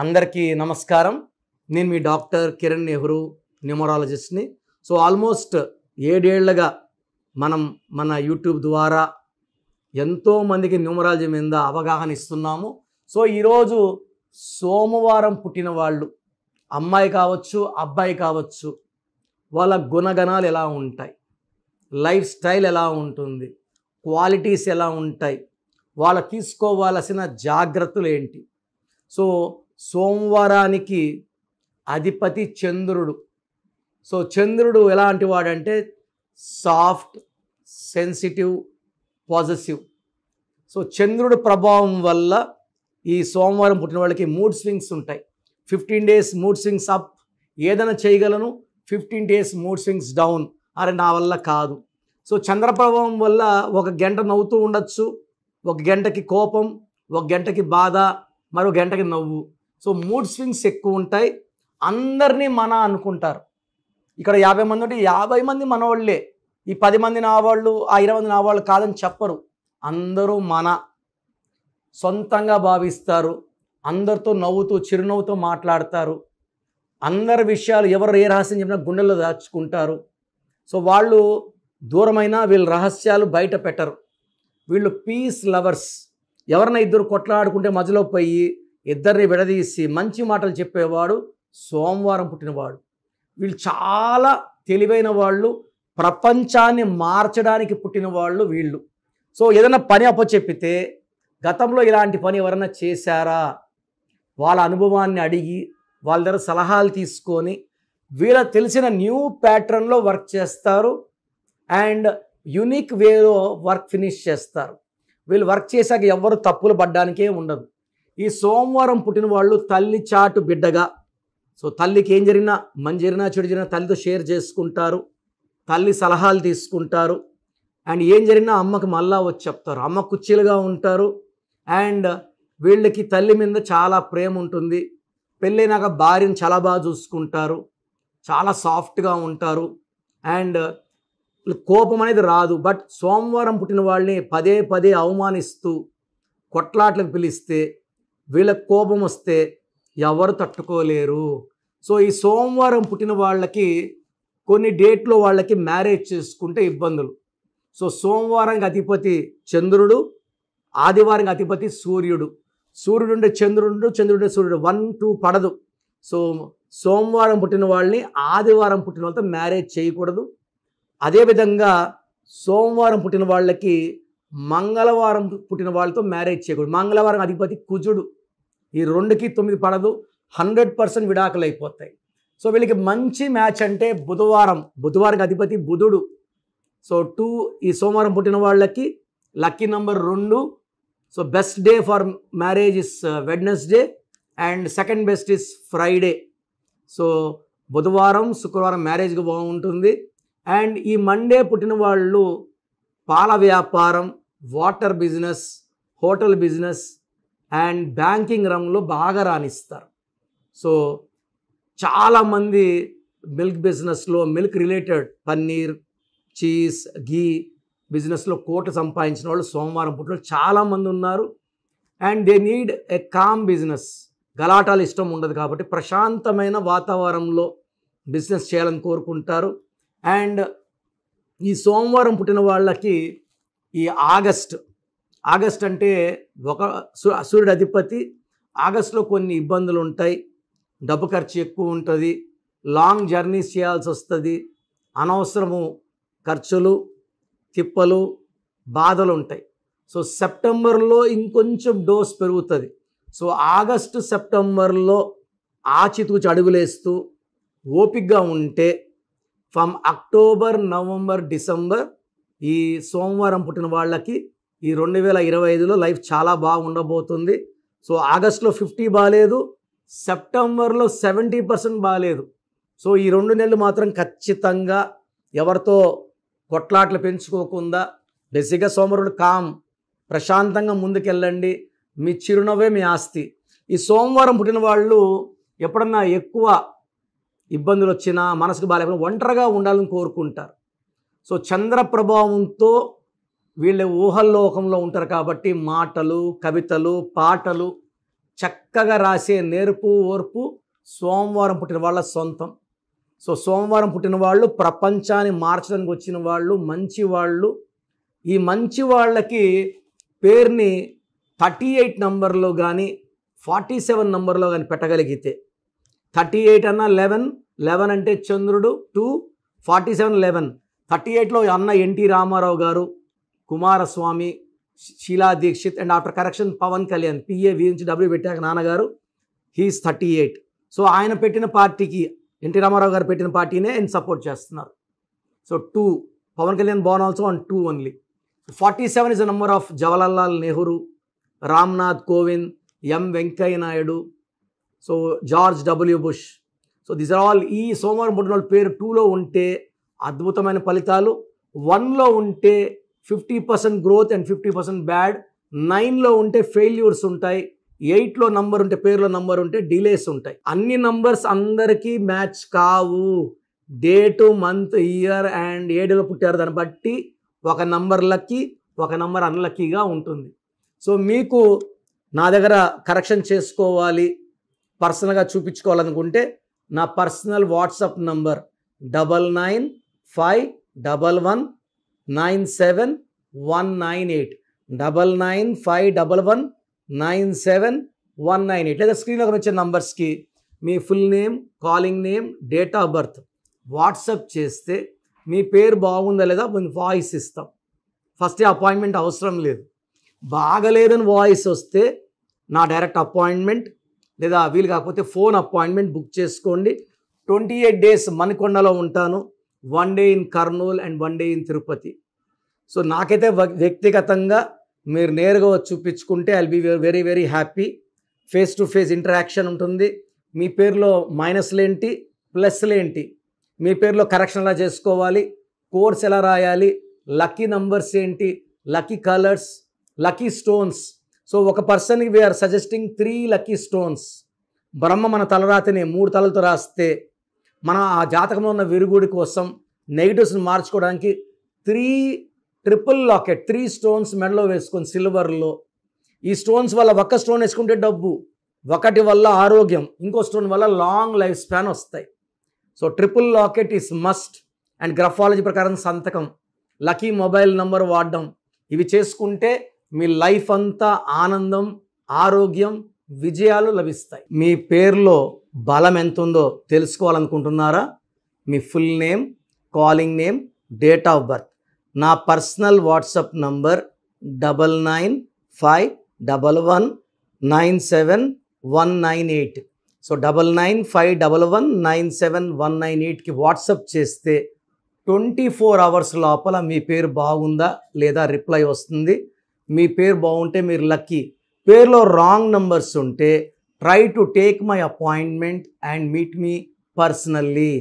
అందరికీ నమస్కారం. నేను మీ డాక్టర్ కిరణ్ నెహ్రూ, న్యూమరాలజిస్ట్ని. సో ఆల్మోస్ట్ 7 ఏళ్లుగా మన యూట్యూబ్ ద్వారా ఎంతోమందికి న్యూమరాలజీ మీద అవగాహన ఇస్తున్నాము. సో ఈరోజు సోమవారం పుట్టిన వాళ్ళు, అమ్మాయి కావచ్చు, అబ్బాయి కావచ్చు, వాళ్ళ గుణగణాలు ఎలా ఉంటాయి, లైఫ్ స్టైల్ ఎలా ఉంటుంది, క్వాలిటీస్ ఎలా ఉంటాయి, వాళ్ళు తీసుకోవాల్సిన జాగ్రత్తలు ఏంటి. సో సోమవారానికి అధిపతి చంద్రుడు. సో చంద్రుడు ఎలాంటి వాడంటే సాఫ్ట్, సెన్సిటివ్, పాజిటివ్. సో చంద్రుడు ప్రభావం వల్ల ఈ సోమవారం పుట్టిన వాళ్ళకి మూడ్ స్వింగ్స్ ఉంటాయి. 15 days మూడ్ స్వింగ్స్ అప్, ఏదైనా చేయగలను. 15 days మూడ్ స్వింగ్స్ డౌన్, అరే నా వల్ల కాదు. సో చంద్ర ప్రభావం వల్ల ఒక గంట నవ్వుతూ ఉండొచ్చు, ఒక గంటకి కోపం, ఒక గంటకి బాధ, మరో గంటకి నవ్వు. సో మూడ్ స్వింగ్స్ ఎక్కువ ఉంటాయి. అందరినీ మన అనుకుంటారు. ఇక్కడ 50 మంది ఉంటే 50 మంది మనవాళ్ళే. ఈ 10 మంది నా వాళ్ళు, ఆ 20 మంది నా వాళ్ళు కాదని చెప్పరు. అందరూ మన సొంతంగా భావిస్తారు. అందరితో నవ్వుతూ, చిరునవ్వుతో మాట్లాడతారు. అందరి విషయాలు ఎవరు ఏ రహస్యం చెప్పినా గుండెల్లో దాచుకుంటారు. సో వాళ్ళు దూరమైనా వీళ్ళ రహస్యాలు బయట పెట్టరు. వీళ్ళు పీస్ లవర్స్. ఎవరైనా ఇద్దరు కొట్లాడుకుంటే మధ్యలో పోయి ఇద్దరిని విడదీసి మంచి మాటలు చెప్పేవాడు సోమవారం పుట్టినవాడు. వీళ్ళు చాలా తెలివైన వాళ్ళు, ప్రపంచాన్ని మార్చడానికి పుట్టిన వాళ్ళు వీళ్ళు. సో ఏదైనా పని అప్పచెప్పితే గతంలో ఇలాంటి పని ఎవరైనా చేశారా, వాళ్ళ అనుభవాన్ని అడిగి వాళ్ళ దగ్గర సలహాలు తీసుకొని వీళ్ళ తెలిసిన న్యూ ప్యాటర్న్లో వర్క్ చేస్తారు అండ్ యునిక్ వేలో వర్క్ ఫినిష్ చేస్తారు. వీళ్ళు వర్క్ చేశాక ఎవరు తప్పులు పడ్డానికే ఉండదు. ఈ సోమవారం పుట్టిన వాళ్ళు తల్లి చాటు బిడ్డగా, సో తల్లికి ఏం జరిగినా, మంచి జరిగినా చెడు జరిగినా తల్లితో షేర్ చేసుకుంటారు, తల్లి సలహాలు తీసుకుంటారు. అండ్ ఏం జరిగినా అమ్మకి మళ్ళా వచ్చి చెప్తారు. అమ్మ కుర్చీలుగా ఉంటారు. అండ్ వీళ్ళకి తల్లి మీద చాలా ప్రేమ ఉంటుంది. పెళ్ళైనాక భార్యను చాలా బాగా చూసుకుంటారు, చాలా సాఫ్ట్గా ఉంటారు. అండ్ కోపం అనేది రాదు. బట్ సోమవారం పుట్టిన వాళ్ళని పదే పదే అవమానిస్తూ కొట్లాట్లకు పిలిస్తే, వీళ్ళకి కోపం వస్తే ఎవరు తట్టుకోలేరు. సో ఈ సోమవారం పుట్టిన వాళ్ళకి కొన్ని డేట్లో వాళ్ళకి మ్యారేజ్ చేసుకుంటే ఇబ్బందులు. సో సోమవారానికి అధిపతి చంద్రుడు, ఆదివారానికి అధిపతి సూర్యుడు. సూర్యుడు ఉండే చంద్రుడు, చంద్రుడు సూర్యుడు 1, 2 పడదు. సో సోమవారం పుట్టిన వాళ్ళని ఆదివారం పుట్టిన వాళ్ళతో మ్యారేజ్ చేయకూడదు. అదేవిధంగా సోమవారం పుట్టిన వాళ్ళకి మంగళవారం పుట్టిన వాళ్ళతో మ్యారేజ్ చేయకూడదు. మంగళవారం అధిపతి కుజుడు. ఈ 2కి 9 పడదు. 100% విడాకులు అయిపోతాయి. సో వీళ్ళకి మంచి మ్యాచ్ అంటే బుధవారం అధిపతి బుధుడు. సో 2 ఈ సోమవారం పుట్టిన వాళ్ళకి lucky number 2. So best day for marriage is Wednesday and second best is Friday. So బుధవారం, శుక్రవారం మ్యారేజ్కి బాగుంటుంది. అండ్ ఈ మండే పుట్టిన వాళ్ళు పాల వ్యాపారం, water business, hotel business and banking రంగంలో బాగా రాణిస్తారు. సో చాలామంది మిల్క్ బిజినెస్లో, milk related paneer, cheese, ghee బిజినెస్లో కోట్లు సంపాదించిన వాళ్ళు సోమవారం పుట్టిన చాలామంది ఉన్నారు. And they need a calm business. గలాటాలు ఇష్టం ఉండదు కాబట్టి ప్రశాంతమైన వాతావరణంలో బిజినెస్ చేయాలని కోరుకుంటారు. అండ్ ఈ సోమవారం పుట్టిన వాళ్ళకి ఈ ఆగస్ట్ అంటే సూర్యుడు అధిపతి. ఆగస్టులో కొన్ని ఇబ్బందులు ఉంటాయి. డబ్బు ఖర్చు ఎక్కువ ఉంటుంది, లాంగ్ జర్నీస్ చేయాల్సి వస్తుంది, అనవసరము ఖర్చులు, తిప్పలు, బాధలు ఉంటాయి. సో సెప్టెంబర్లో ఇంకొంచెం డోస్ పెరుగుతుంది. సో ఆగస్టు, సెప్టెంబర్లో ఆచితూచి అడుగులేస్తూ ఓపికగా ఉంటే ఫ్రమ్ అక్టోబర్, నవంబర్, డిసెంబర్ ఈ సోమవారం పుట్టిన వాళ్ళకి ఈ 2025లో లైఫ్ చాలా బాగా ఉండబోతుంది. సో ఆగస్టులో 50 బాగాలేదు, సెప్టెంబర్లో 70% బాగాలేదు. సో ఈ 2 నెలలు మాత్రం ఖచ్చితంగా ఎవరితో కొట్లాట్లు పెంచుకోకుండా బేసిక్గా సోమవారం కామ్, ప్రశాంతంగా ముందుకెళ్ళండి. మీ చిరునవ్వే మీ ఆస్తి. ఈ సోమవారం పుట్టిన వాళ్ళు ఎప్పుడన్నా ఎక్కువ ఇబ్బందులు వచ్చినా, మనసుకు బాగాలేకపోయినా ఒంటరిగా ఉండాలని కోరుకుంటారు. సో చంద్ర ప్రభావంతో వీళ్ళ ఊహల్లోకంలో ఉంటారు కాబట్టి మాటలు, కవితలు, పాటలు చక్కగా రాసే నేర్పు ఓర్పు సోమవారం పుట్టిన వాళ్ళ సొంతం. సో సోమవారం పుట్టిన వాళ్ళు ప్రపంచాన్ని మార్చడానికి వచ్చిన వాళ్ళు, మంచి వాళ్ళు. ఈ మంచి వాళ్ళకి పేరుని 38 నంబర్లో కానీ 47 నంబర్లో కానీ పెట్టగలిగితే, 38 అన్న 11 అంటే చంద్రుడు 2, 47 11. 38లో అన్న ఎన్టీ రామారావు గారు, Kumaraswamy, Sheila Dikshit and after correction Pawan Kalyan, PA VHW పెట్టాక నాన్నగారు, హీస్ 38. సో ఆయన పెట్టిన పార్టీకి, ఎన్టీ రామారావు గారు పెట్టిన పార్టీనే ఆయన సపోర్ట్ చేస్తున్నారు. So 2, Pawan Kalyan born also on 2 only. 47 is the number of Jawaharlal Nehru, Ramnath Kovind, M. Venkaiah Naidu, so George W. Bush. So these are all. ఈ సోమవారం పుట్టిన వాళ్ళ పేరు 2లో ఉంటే అద్భుతమైన ఫలితాలు, 1లో ఉంటే 50% గ్రోత్ అండ్ 50% బ్యాడ్, 9లో ఉంటే ఫెయిల్యూర్స్ ఉంటాయి, 8లో నంబర్ ఉంటే, పేరులో నంబర్ ఉంటే డిలేస్ ఉంటాయి. అన్ని నంబర్స్ అందరికీ మ్యాచ్ కావు. డేటు, మంత్, ఇయర్ అండ్ ఏ డేలో పుట్టారు దాన్ని బట్టి ఒక నంబర్ లక్కీ, ఒక నంబర్ అన్లక్కీగా ఉంటుంది. సో మీకు నా దగ్గర కరెక్షన్ చేసుకోవాలి, పర్సనల్గా చూపించుకోవాలనుకుంటే నా పర్సనల్ వాట్సాప్ నంబర్ 9951197198, 9951197198. లేదా స్క్రీన్లో వచ్చే నంబర్స్కి మీ full name, calling name, date of birth WhatsApp చేస్తే మీ పేరు బాగుందా లేదా మేము వాయిస్ ఇస్తాం. ఫస్ట్ అపాయింట్మెంట్ అవసరం లేదు. బాగలేదని వాయిస్ వస్తే నా డైరెక్ట్ అపాయింట్మెంట్ లేదా వీలు కాకపోతే ఫోన్ అపాయింట్మెంట్ బుక్ చేసుకోండి. 28 days మణికొండలో ఉంటాను, 1 day in Kurnool and 1 day in Tirupati. So నాకైతే వ్యక్తిగతంగా మీరు నేరుగా వచ్చి చూపించుకుంటే I will be very very happy. Face to face interaction ఉంటుంది. మీ పేరులో మైనస్లేంటి, ప్లస్లేంటి, మీ పేరులో కరెక్షన్ ఎలా చేసుకోవాలి, కోర్స్ ఎలా రాయాలి, లక్కీ నంబర్స్ ఏంటి, lucky colours, lucky stones. So ఒక పర్సన్కి వీఆర్ సజెస్టింగ్ 3 లక్కీ స్టోన్స్. బ్రహ్మ మన తలరాతిని 3 తలలతో రాస్తే మన ఆ జాతకంలో ఉన్న విరుగుడి కోసం నెగిటివ్స్ని మార్చుకోవడానికి 3 ట్రిపుల్ లాకెట్, 3 స్టోన్స్ మెడలో వేసుకొని సిల్వర్లో. ఈ స్టోన్స్ వల్ల ఒక స్టోన్ వేసుకుంటే డబ్బు, ఒకటి వల్ల ఆరోగ్యం, ఇంకో స్టోన్ వల్ల లాంగ్ లైఫ్ స్పాన్ వస్తాయి. So triple locket is must. And graphology ప్రకారం సంతకం, లక్కీ మొబైల్ నంబర్ వాడడం, ఇవి చేసుకుంటే మీ లైఫ్ అంతా ఆనందం, ఆరోగ్యం, విజయాలు లభిస్తాయి. మీ పేరులో బలం ఎంత ఉందో తెలుసుకోవాలనుకుంటున్నారా? మీ full name, calling name, date of birth, నా పర్సనల్ వాట్సాప్ నంబర్ 9951197198. సో 9951197198కి వాట్సాప్ చేస్తే 24 hours లోపల మీ పేరు బాగుందా లేదా రిప్లై వస్తుంది. మీ పేరు బాగుంటే మీరు లక్కీ. పేరులో రాంగ్ నంబర్స్ ఉంటే try to take my appointment and meet me personally.